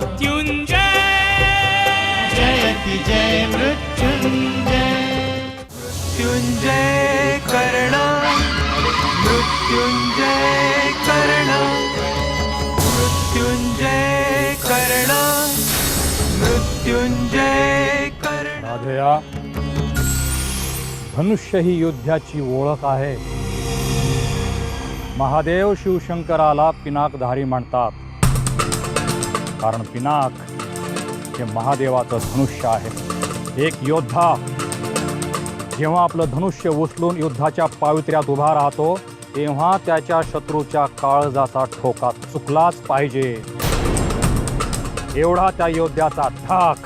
मृत्युंजय जयति जय मृत्युंजय मृत्युंजय कर्ण मृत्युंजय कर्ण मृत्युंजय कर्ण मृत्युंजय कर्ण। राधया, धनुष्य ही युद्धाची ओळख आहे. महादेव शिवशंकराला पिनाकधारी म्हणतात, कारण पिनाक हे महादेवाचं धनुष्य आहे. एक योद्धा जेव्हा आपलं धनुष्य उचलून युद्धाच्या पावित्र्यात उभा राहतो, तेव्हा त्याच्या शत्रूच्या काळजाचा ठोका चुकलाच पाहिजे. एवढा त्या योद्ध्याचा धाक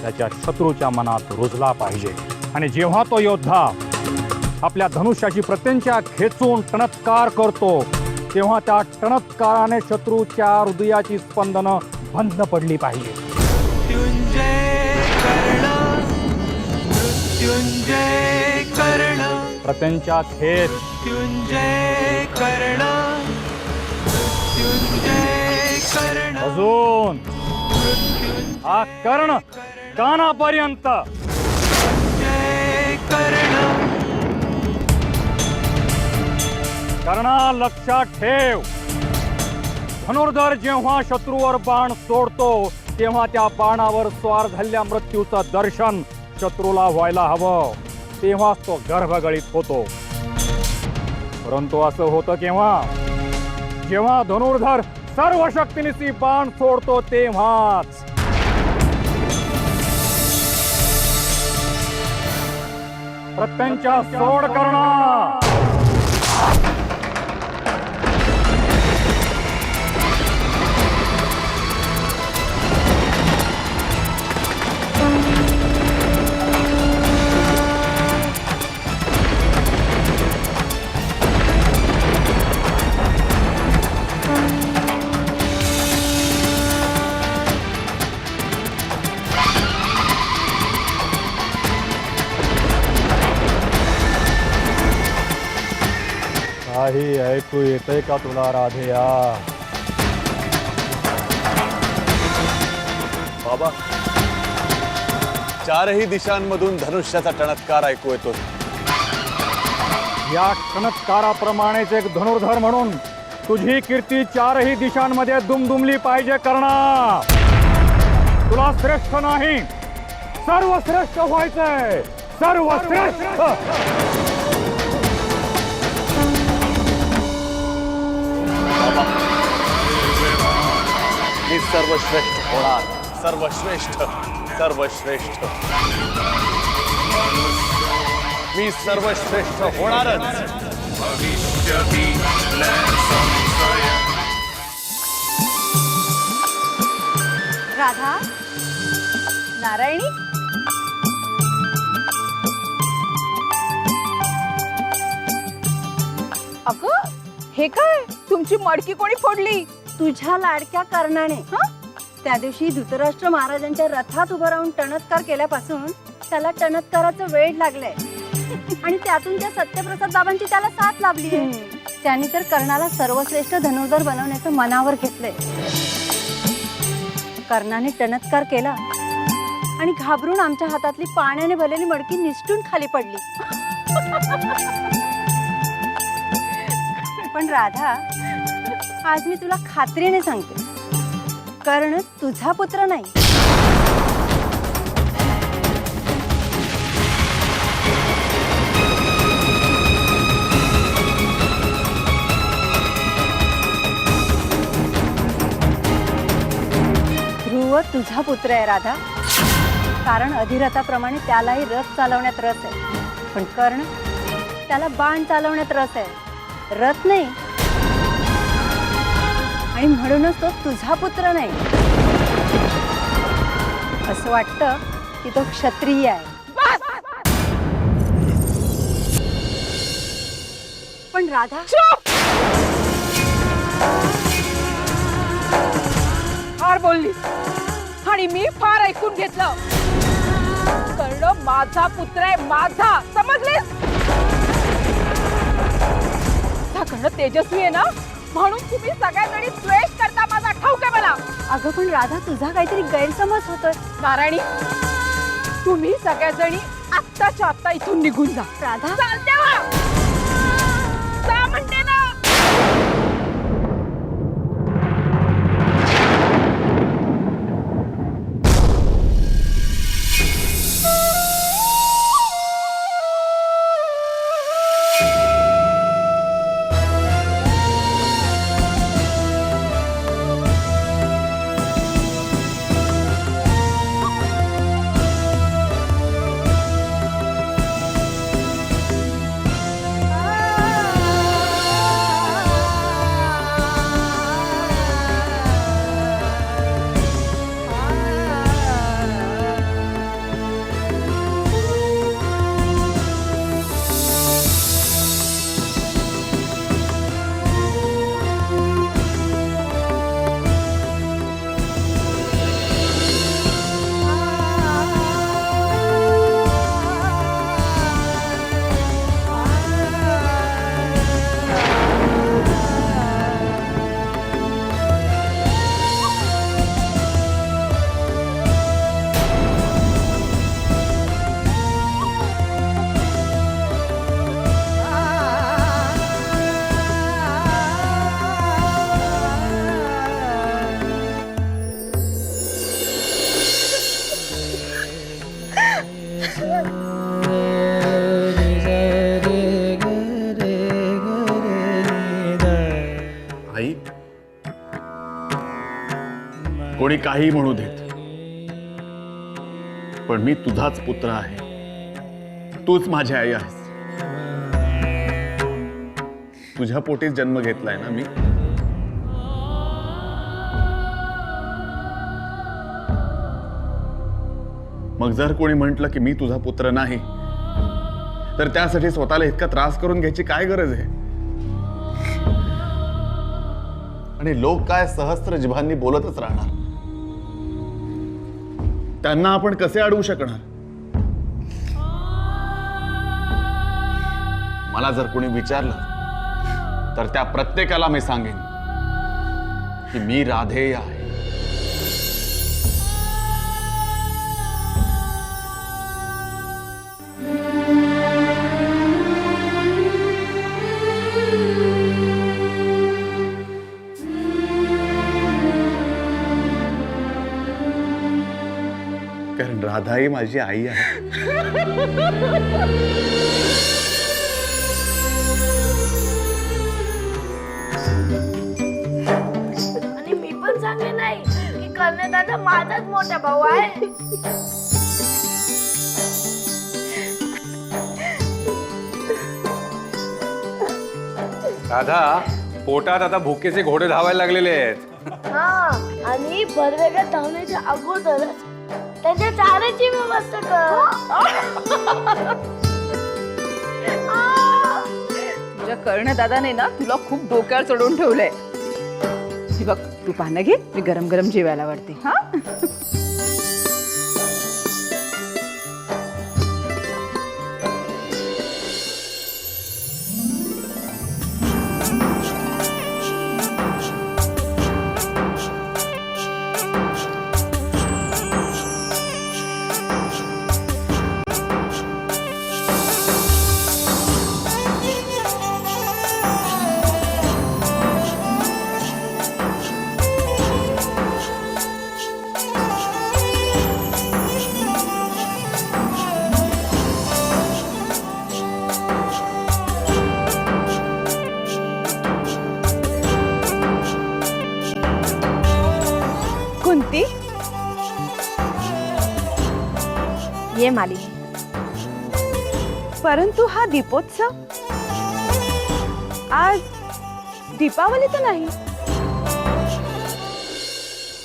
त्याच्या शत्रूच्या मनात रुजला पाहिजे. आणि जेव्हा तो योद्धा आपल्या धनुष्याची प्रत्यंचा खेचून टणत्कार करतो, तेव्हा त्या टणत्काराने शत्रूच्या हृदयाची स्पंदनं बंद पडली पाहिजे. मृत्युंजय कर्ण मृत्युंजय कर्ण प्रत्यंचा खेच मृत्युंजय कर्ण मृत्युंजय कर्ण अजून हा कर्ण कानापर्यंत जय कर्ण कर्णा लक्षात ठेव, धनुर्धर जेव्हा शत्रूवर बाण सोडतो, तेव्हा त्या बाणावर स्वार झालेल्या मृत्यूचं दर्शन शत्रूला व्हायला हवं. तेव्हाच तो गर्भगळीत होतो. परंतु असं होतं केव्हा? जेव्हा धनुर्धर सर्व शक्तीनिशी बाण सोडतो तेव्हाच. प्रत्यंचा सोड करणं. काही ऐकू येतंय का तुला राधेया? बाबा, चारही दिशांमधून धनुष्याचा टणत्कार ऐकू येतो. या टणत्काराप्रमाणेच एक धनुर्धर म्हणून तुझी कीर्ती चारही दिशांमध्ये दुमदुमली पाहिजे. कर्णा, तुला श्रेष्ठ नाही, सर्वश्रेष्ठ व्हायचंय. सर्वश्रेष्ठ. मी सर्वश्रेष्ठ होणार. सर्वश्रेष्ठ सर्वश्रेष्ठ मी सर्वश्रेष्ठ होणारच. राधा, नारायणी, अगं हे काय, तुमची मडकी कोणी फोडली? तुझ्या लाडक्या कर्णाने. त्या दिवशी धृतराष्ट्र महाराजांच्या रथात उभं राहून टणत्कार केल्यापासून त्याला टणत्काराचं वेड लागलंय. आणि त्यातून त्या सत्यप्रसाद बाबांची त्याला साथ लाभली. त्याने तर कर्णाला सर्वश्रेष्ठ धनुर्धर बनवण्याचं मनावर घेतलंय. कर्णाने टणत्कार केला आणि घाबरून आमच्या हातातली पाण्याने भरलेली मडकी निसटून खाली पडली. पण राधा, आज मी तुला खात्रीने सांगते, कर्ण तुझा पुत्र नाही. ध्रुव तुझा पुत्र आहे राधा. कारण अधिरथाप्रमाणे त्यालाही रथ चालवण्यात रस आहे, पण कर्ण त्याला बाण चालवण्यात रस आहे, रथ नाही. आणि म्हणूनच तो तुझा पुत्र नाही. असं वाटतं की तो क्षत्रिय आहे. पण राधा, फार बोललीस आणि मी फार ऐकून घेतलं. कर्ण माझा पुत्र आहे, माझा, समजलीस? कर्ण तेजस्वी आहे ना, म्हणून तुम्ही सगळ्याजणी द्वेष करता, माझा ठाऊक आहे मला. अगं पण राधा, तुझा काहीतरी गैरसमज होतोय. नारायणी, तुम्ही सगळ्याजणी आत्ताच्या आत्ता इथून निघून जा. राधा, चालते वा. जा म्हणते ना. आई, कोणी काही म्हणू देत, पण मी तुझाच पुत्र आहे. तूच माझी आई आहेस. तुझ्या पोटीच जन्म घेतलाय ना मी. मग जर कोणी म्हटलं की मी तुझा पुत्र नाही, तर त्यासाठी स्वतःला इतका त्रास करून घ्यायची काय गरज आहे? आणि लोक काय सहस्त्र जिभांनी बोलतच राहणार. त्यांना आपण कसे अडवू शकणार? मला जर कोणी विचारलं तर त्या प्रत्येकाला मी सांगेन की मी राधेय आहे. कारण राधा ही माझी आई आहे. आणि मी पण सांगेन नाही की कर्णे दादा माझाच मोठा भाऊ आहे. राधा, पोटात आता भुकेचे घोडे धावायला लागलेले आहेत. हा, आणि बरवेगळ्या धावण्याच्या अगोदरच त्यांच्या चाऱ्याची व्यवस्था कर. तुझ्या कर्ण दादाने ना तुला खूप डोक्यावर चढवून ठेवलंय. हे बघ, तू पानं घे, मी गरम गरम जेवायला वाढते. हा, कुंती, ये मालिनी. परंतु हा दीपोत्सव आज दीपावली तर नाही.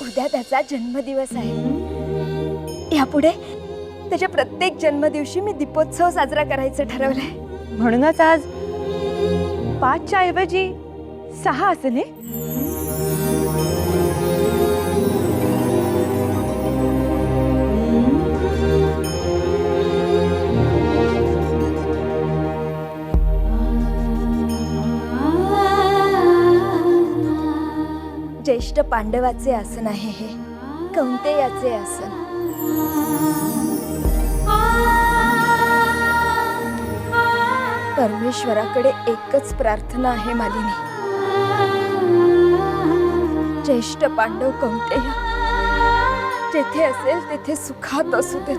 उद्या त्याचा जन्मदिवस आहे. यापुढे त्याच्या प्रत्येक जन्मदिवशी मी दीपोत्सव साजरा करायचं ठरवलंय. म्हणूनच आज 5च्या ऐवजी 6 असले. ज्येष्ठ ज्येष्ठ पांडवाचे आसन आहे हे, कौंतेयाचे आसन. परमेश्वराकडे एकच प्रार्थना आहे मालिनी, ज्येष्ठ पांडव कौंतेय जेथे असेल तेथे सुखात असू दे.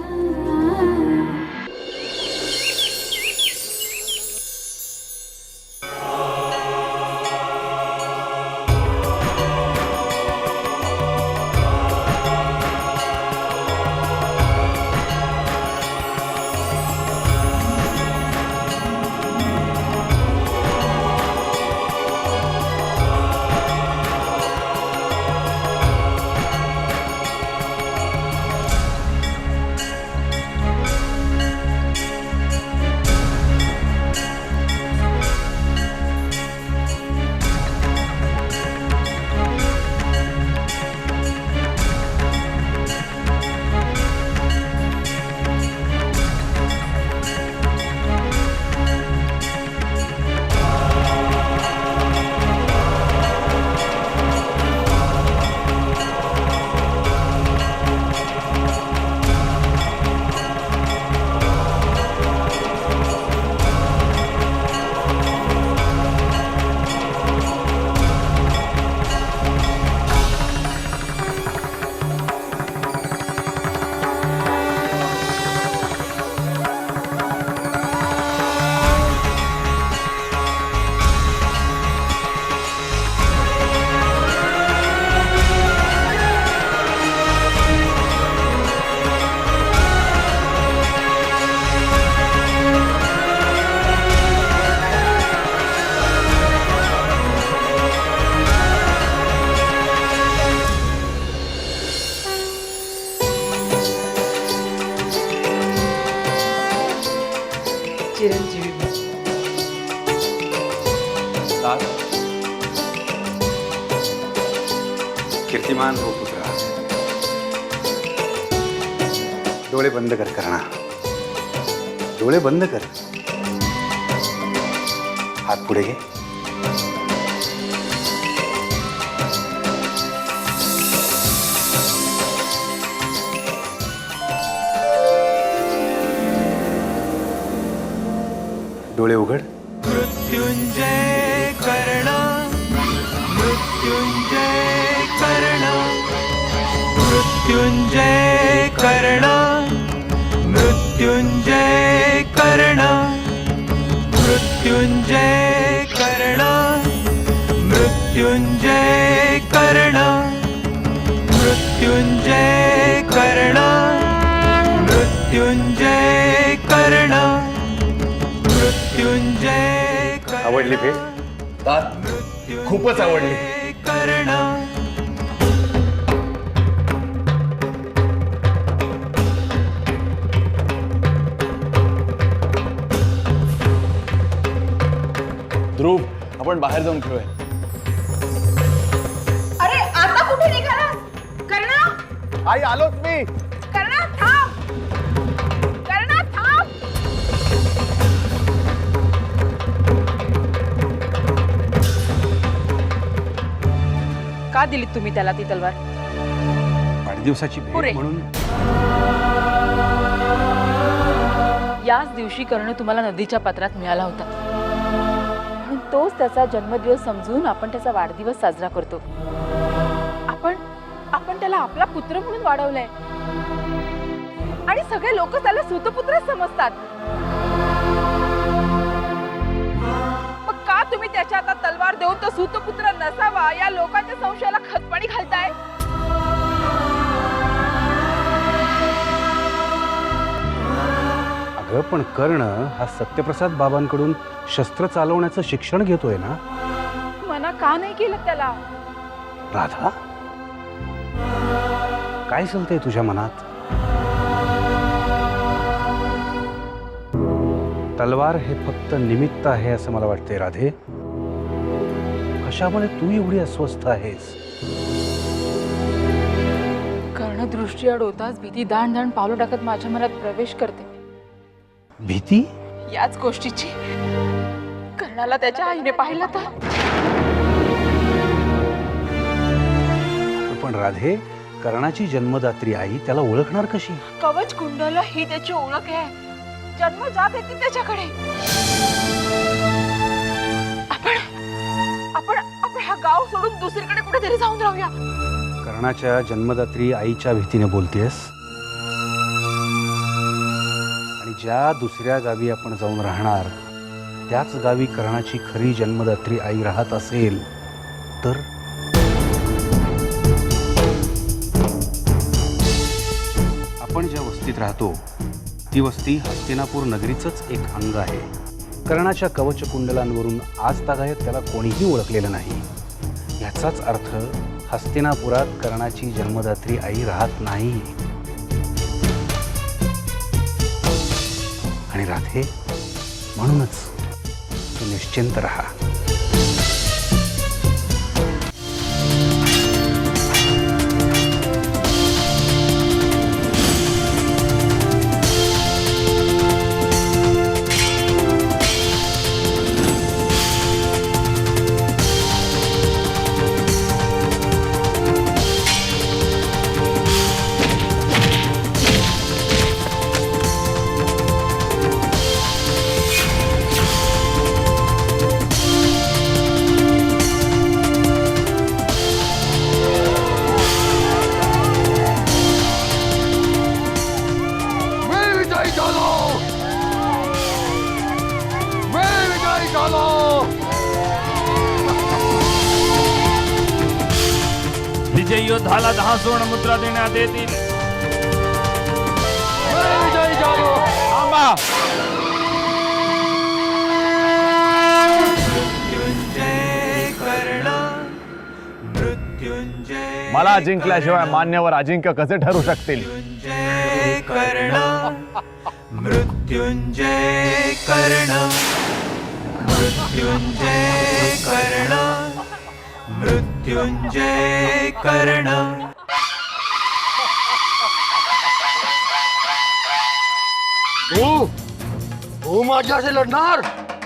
चिरंजीवी कीर्तिमान हो पुत्रा. डोळे बंद कर करणा, डोळे बंद कर. हात पुढे घे. डोळे उघड. मृत्युंजय कर्ण, मृत्युंजय कर्ण, मृत्युंजय कर्ण, मृत्युंजय कर्ण, मृत्युंजय कर्ण, मृत्युंजय कर्ण, मृत्युंजय कर्ण, मृत्युंजय कर्ण, मृत्युंजय कर्ण. आवडली भेट? खूपच आवडली. कर्ण. ध्रुव, आपण बाहेर जाऊन खेळूया. अरे आता कुठे निघाला? कर्णा, आई आलोच मी. कर्णा थांब, कर्णा थांब. का दिलीत तुम्ही त्याला ती तलवार? वाढदिवसाची पुरे. भेट म्हणून. याच दिवशी कर्ण तुम्हाला नदीच्या पात्रात मिळाला होता, म्हणून तोच त्याचा जन्मदिवस समजून आपण त्याचा वाढदिवस साजरा करतो. आपण त्याला आपला पुत्र म्हणून वाढवलंय आणि सगळे लोक त्याला सूतपुत्रच समजतात. मग का तुम्ही त्याच्या हातात तलवार देऊन तो सूतपुत्र नसावा या लोकांच्या संशयाला खतपाणी घालताय? अगं पण कर्ण हा सत्यप्रसाद बाबांकडून शस्त्र चालवण्याचं शिक्षण घेतोय ना. मना का नाही केलं त्याला? राधा, काय चालतंय तुझ्या मनात? तलवार हे फक्त निमित्त आहे असं मला वाटतंय राधे. कशामुळे तू एवढी अस्वस्थ आहेस? कर्णदृष्टी अडवताच भीती दाण दाण पावलं टाकत माझ्या मनात प्रवेश करते. भीती? याच गोष्टीची. कर्णाला त्याच्या आईने पाहिलं तर पण राधे, कर्णाची जन्मदात्री आई त्याला ओळखणार कशी? कवच कुंडल ही त्याची ओळख आहे. जन्मजात आहे ती त्याच्याकडे. आपण हा गाव सोडून दुसरीकडे कुठेतरी जाऊन राहूया. कर्णाच्या जन्मदात्री आईच्या भीतीने बोलतेस? आणि ज्या दुसऱ्या गावी आपण जाऊन राहणार त्याच गावी कर्णाची खरी जन्मदात्री आई राहत असेल तर? आपण ज्या वस्तीत राहतो ती वस्ती हस्तिनापूर नगरीचंच एक अंग आहे. कर्णाच्या कवच कुंडलांवरून आज तागायत त्याला कोणीही ओळखलेलं नाही. याचाच अर्थ हस्तिनापुरात कर्णाची जन्मदात्री आई राहत नाही. आणि राधे, म्हणूनच तू निश्चिंत राहा. विजयी योद्धाला 10 सुवर्ण मुद्रा देण्यात येतील. मृत्युंजय कर्ण मृत्युंजय मला जिंकल्याशिवाय मान्यवर अजिंक्य कसे ठरू शकतील? मृत्युंजय कर्ण मृत्युंजय कर्ण मृत्युंजय कर्ण मृत्युंजय कर्ण. तू माझ्याशी लढणार?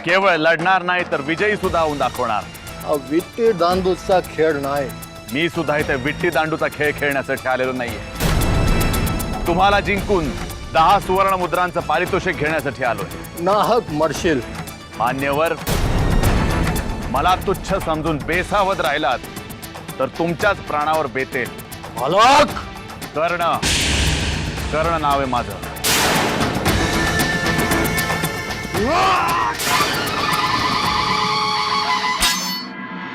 केवळ लढणार नाही तर विजयी सुद्धा होऊन दाखवणार. हा विट्टी दांडूचा खेळ नाही. मी सुद्धा इथे विट्टी दांडूचा खेळ खेळण्यासाठी आलेलो नाहीये. तुम्हाला जिंकून 10 सुवर्ण मुद्रांचं पारितोषिक घेण्यासाठी आलोय. नाहक मरशील. मान्यवर, मला तुच्छ समजून बेसावध राहिलात तर तुमच्याच प्राणावर बेतेल. मालक, कर्ण कर्ण नाव आहे माझं.